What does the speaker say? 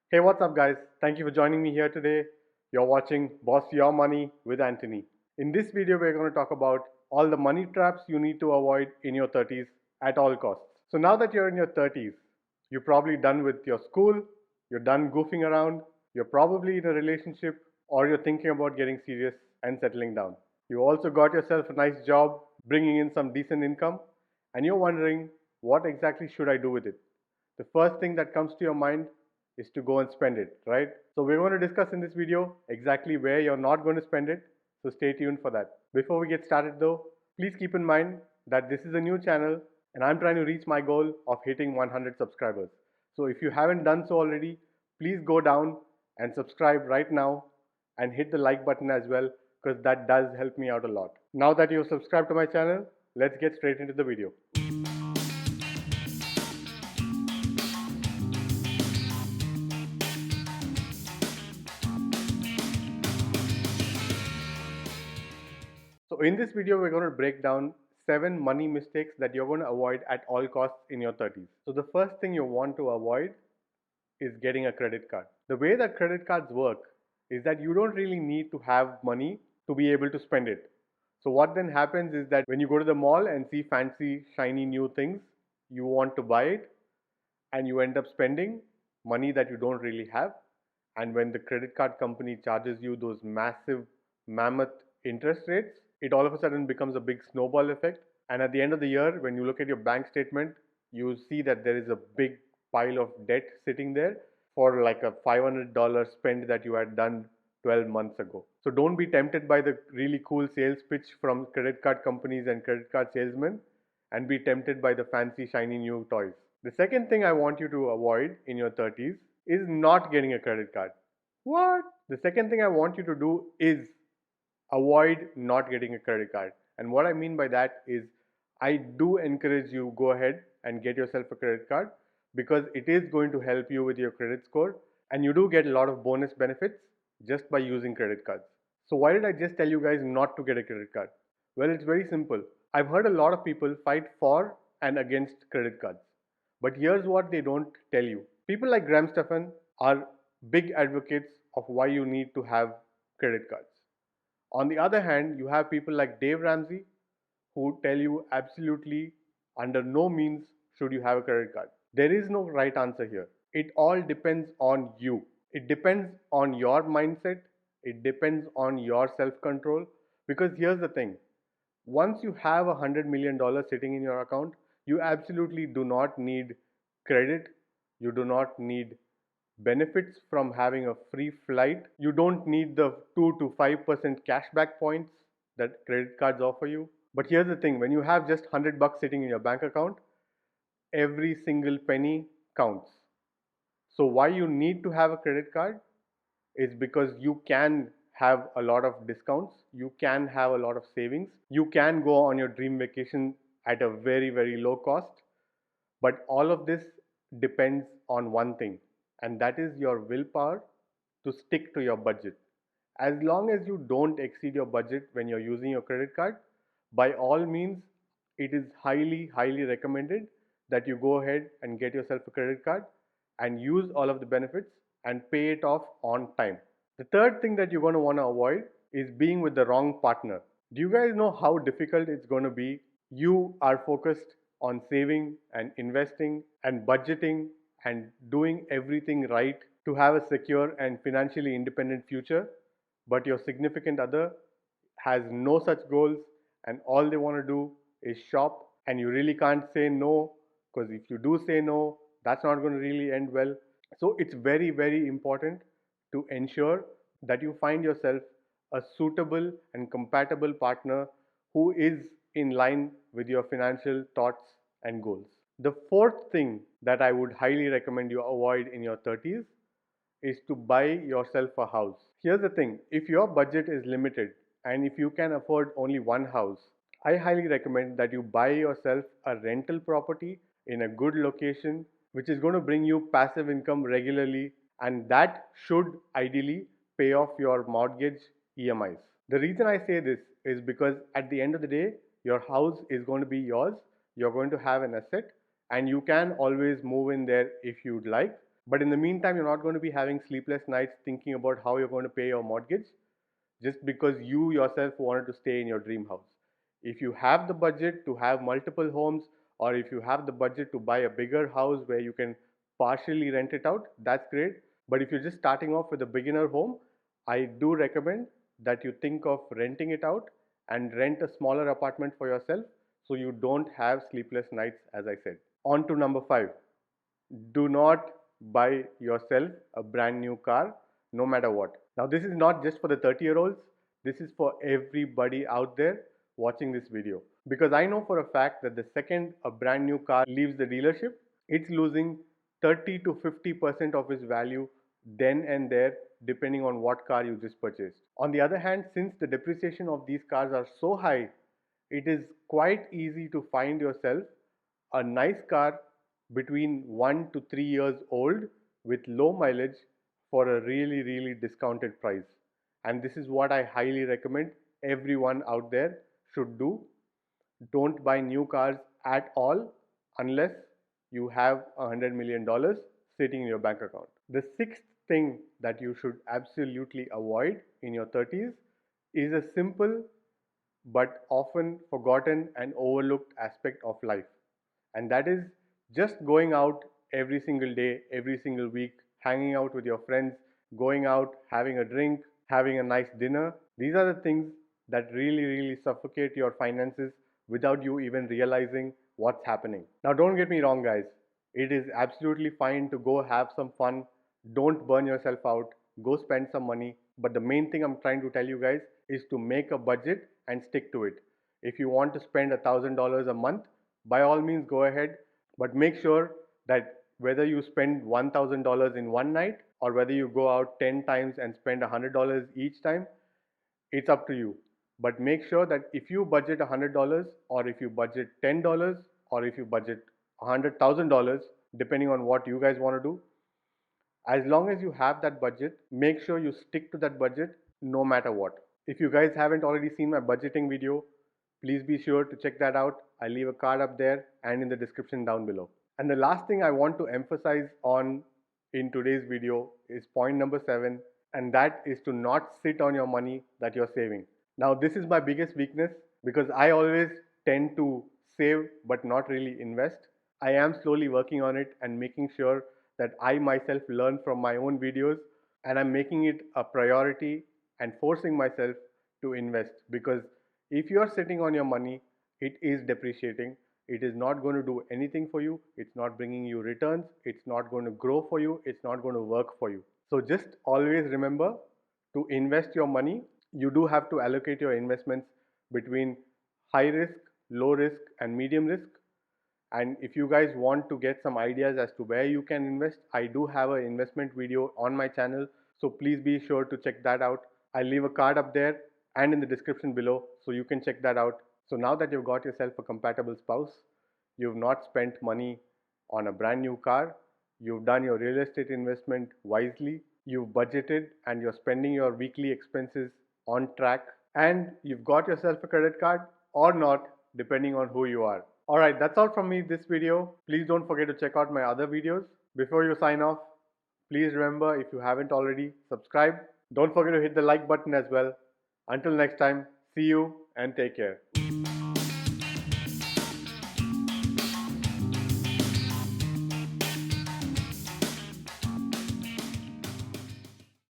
Hey, what's up, guys? Thank you for joining me here today. You're watching Boss Your Money with Anthony. In this video, we're going to talk about all the money traps you need to avoid in your 30s at all costs. So, now that you're in your 30s, you're probably done with your school, you're done goofing around, you're probably in a relationship, or you're thinking about getting serious and settling down. You also got yourself a nice job, bringing in some decent income, and you're wondering, what exactly should I do with it? The first thing that comes to your mind is to go and spend it, right? So we're going to discuss in this video exactly where you're not going to spend it. So stay tuned for that. Before we get started though, please keep in mind that this is a new channel and I'm trying to reach my goal of hitting 100 subscribers. So if you haven't done so already, please go down and subscribe right now and hit the like button as well, because that does help me out a lot. Now that you've subscribed to my channel, let's get straight into the video. So in this video, we're going to break down 7 money mistakes that you're going to avoid at all costs in your 30s. So the first thing you want to avoid is getting a credit card. The way that credit cards work is that you don't really need to have money to be able to spend it. So what then happens is that when you go to the mall and see fancy, shiny new things, you want to buy it and you end up spending money that you don't really have. And when the credit card company charges you those massive mammoth interest rates, it all of a sudden becomes a big snowball effect. And at the end of the year, when you look at your bank statement, you see that there is a big pile of debt sitting there for like a $500 spend that you had done 12 months ago. So don't be tempted by the really cool sales pitch from credit card companies and credit card salesmen, and be tempted by the fancy shiny new toys. The second thing I want you to avoid in your 30s is not getting a credit card. What? The second thing I want you to do is avoid not getting a credit card. And what I mean by that is, I do encourage you, go ahead and get yourself a credit card, because it is going to help you with your credit score and you do get a lot of bonus benefits just by using credit cards. So why did I just tell you guys not to get a credit card? Well, it's very simple. I've heard a lot of people fight for and against credit cards. But here's what they don't tell you. People like Graham Stephan are big advocates of why you need to have credit cards. On the other hand, you have people like Dave Ramsey who tell you absolutely under no means should you have a credit card. There is no right answer here. It all depends on you. It depends on your mindset. It depends on your self control. Because here's the thing, once you have $100 million sitting in your account, you absolutely do not need credit. You do not need benefits from having a free flight. You don't need the 2 to 5% cashback points that credit cards offer you. But here's the thing, when you have just $100 sitting in your bank account, every single penny counts. So why you need to have a credit card is because you can have a lot of discounts, you can have a lot of savings, you can go on your dream vacation at a very, very low cost. But all of this depends on one thing, and that is your willpower to stick to your budget. As long as you don't exceed your budget when you're using your credit card, by all means, it is highly, highly recommended that you go ahead and get yourself a credit card and use all of the benefits and pay it off on time. The third thing that you're going to want to avoid is being with the wrong partner. Do you guys know how difficult it's going to be? You are focused on saving and investing and budgeting and doing everything right to have a secure and financially independent future, but your significant other has no such goals and all they want to do is shop, and you really can't say no, because if you do say no, that's not going to really end well. So it's very, very important to ensure that you find yourself a suitable and compatible partner who is in line with your financial thoughts and goals. The fourth thing that I would highly recommend you avoid in your 30s is to buy yourself a house. Here's the thing, if your budget is limited and if you can afford only one house, I highly recommend that you buy yourself a rental property in a good location which is going to bring you passive income regularly, and that should ideally pay off your mortgage EMIs. The reason I say this is because at the end of the day, your house is going to be yours. You're going to have an asset and you can always move in there if you'd like. But in the meantime, you're not going to be having sleepless nights thinking about how you're going to pay your mortgage just because you yourself wanted to stay in your dream house. If you have the budget to have multiple homes, or if you have the budget to buy a bigger house where you can partially rent it out, that's great. But if you're just starting off with a beginner home, I do recommend that you think of renting it out and rent a smaller apartment for yourself so you don't have sleepless nights, as I said. On to number 5. Do not buy yourself a brand new car no matter what. Now, this is not just for the 30-year-olds, this is for everybody out there watching this video. Because I know for a fact that the second a brand new car leaves the dealership, it's losing 30 to 50% of its value then and there, depending on what car you just purchased. On the other hand, since the depreciation of these cars are so high, it is quite easy to find yourself a nice car between 1 to 3 years old with low mileage for a really discounted price. And this is what I highly recommend everyone out there should do. Don't buy new cars at all unless you have $100 million sitting in your bank account. The sixth thing that you should absolutely avoid in your 30s is a simple but often forgotten and overlooked aspect of life. And that is just going out every single day, every single week, hanging out with your friends, going out, having a drink, having a nice dinner. These are the things that really suffocate your finances without you even realizing what's happening. Now, don't get me wrong, guys. It is absolutely fine to go have some fun. Don't burn yourself out. Go spend some money. But the main thing I'm trying to tell you guys is to make a budget and stick to it. If you want to spend $1,000 a month, by all means go ahead, but make sure that whether you spend $1,000 in one night or whether you go out 10 times and spend $100 each time, it's up to you. But make sure that if you budget $100 or if you budget $10 or if you budget $100,000, depending on what you guys want to do, as long as you have that budget, make sure you stick to that budget no matter what. If you guys haven't already seen my budgeting video, please be sure to check that out. I'll leave a card up there and in the description down below. And the last thing I want to emphasize on in today's video is point number 7, and that is to not sit on your money that you're saving. Now, this is my biggest weakness because I always tend to save but not really invest. I am slowly working on it and making sure that I myself learn from my own videos, and I'm making it a priority and forcing myself to invest, because if you are sitting on your money, it is depreciating. It is not going to do anything for you. It's not bringing you returns. It's not going to grow for you. It's not going to work for you. So just always remember to invest your money. You do have to allocate your investments between high risk, low risk, and medium risk. And if you guys want to get some ideas as to where you can invest, I do have an investment video on my channel. So please be sure to check that out. I'll leave a card up there and in the description below so you can check that out. So now that you've got yourself a compatible spouse, you've not spent money on a brand new car, you've done your real estate investment wisely, you've budgeted and you're spending your weekly expenses on track, and you've got yourself a credit card or not, depending on who you are. Alright, that's all from me this video. Please don't forget to check out my other videos. Before you sign off, please remember, if you haven't already, subscribe. Don't forget to hit the like button as well. Until next time, see you and take care.